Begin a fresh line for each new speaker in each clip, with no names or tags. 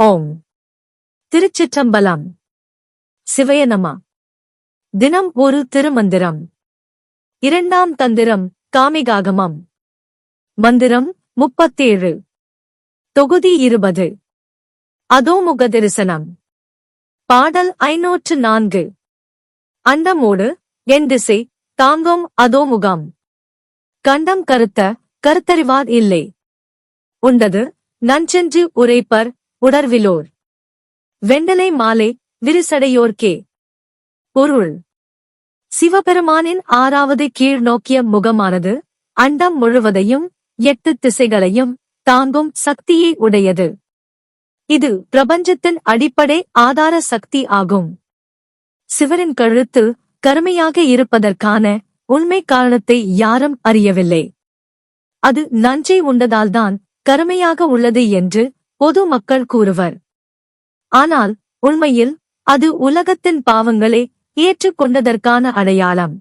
ஓம் திருச்சிற்றம்பலம். சிவய நம. தினம் ஒரு திருமந்திரம். இரண்டாம் தந்திரம் காமிகாகமம். மந்திரம் 37. தொகுதி 20. அதோமுக தரிசனம். பாடல் 504. அண்டமோடு என் திசை தாங்கும் அதோமுகம். கண்டம் கருத்தறிவார் இல்லை. உண்டது நஞ்சென்று உரைப்பர் உடர்விலோர். வெண்டலை மாலை விரிசடையோர்க்கே. பொருள்: சிவபெருமானின் 6வது கீழ் நோக்கிய முகமானது அண்டம் முழுவதையும் 8 திசைகளையும் தாங்கும் சக்தியை உடையது. இது பிரபஞ்சத்தின் அடிப்படை ஆதார சக்தி ஆகும். சிவரின் கழுத்து கருமையாக இருப்பதற்கான உண்மை காரணத்தை யாரும் அறியவில்லை. அது நஞ்சை உண்டதால்தான் கருமையாக உள்ளது என்று பொது மக்கள் கூறுவர். ஆனால் உண்மையில் அது உலகத்தின் பாவங்களை ஏற்றுக்கொண்டதற்கான அடையாளம்.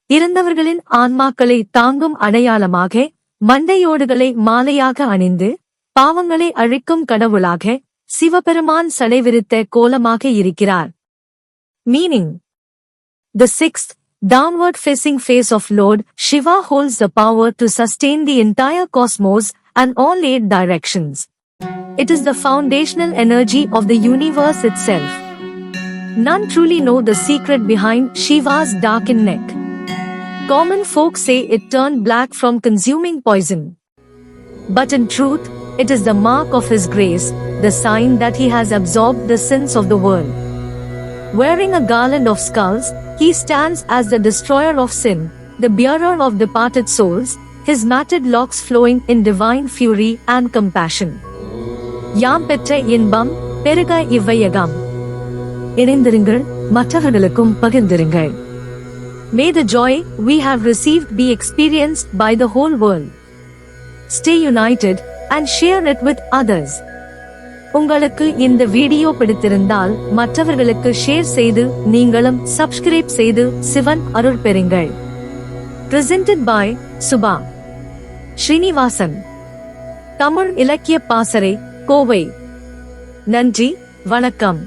இறந்தவர்களின் ஆன்மாக்களை தாங்கும் அடையாளமாக மண்டையோடுகளை மாலையாக அணிந்து பாவங்களை அழிக்கும் கடவுளாக சிவபெருமான் சடைவிரித்த கோலமாக இருக்கிறார். Meaning: The sixth, downward-facing face of Lord Shiva holds the power to sustain the entire cosmos and all 8 directions. It is the foundational energy of the universe itself. None truly know the secret behind Shiva's darkened neck. Common folk say it turned black from consuming poison. But in truth, it is the mark of his grace, the sign that he has absorbed the sins of the world. Wearing a garland of skulls, he stands as the destroyer of sin, the bearer of departed souls, his matted locks flowing in divine fury and compassion. யாம் பெற்ற இன்பம் பெருக இவ்வையகம். இணைந்திருங்கள், மற்றவர்களுக்கும் பகிர்ந்திருங்கள். May the joy we have received be experienced by the whole world. Stay united and share it with others. உங்களுக்கு இந்த video பிடித்திருந்தால் மற்றவர்களுக்கு ஷேர் செய்து நீங்களும் சப்ஸ்கிரைப் செய்து சிவன் அருள் பெறுங்கள். Presented by Subha Srinivasan. தமிழ் இலக்கிய பாசறை, கோவை. நன்றி, வணக்கம்.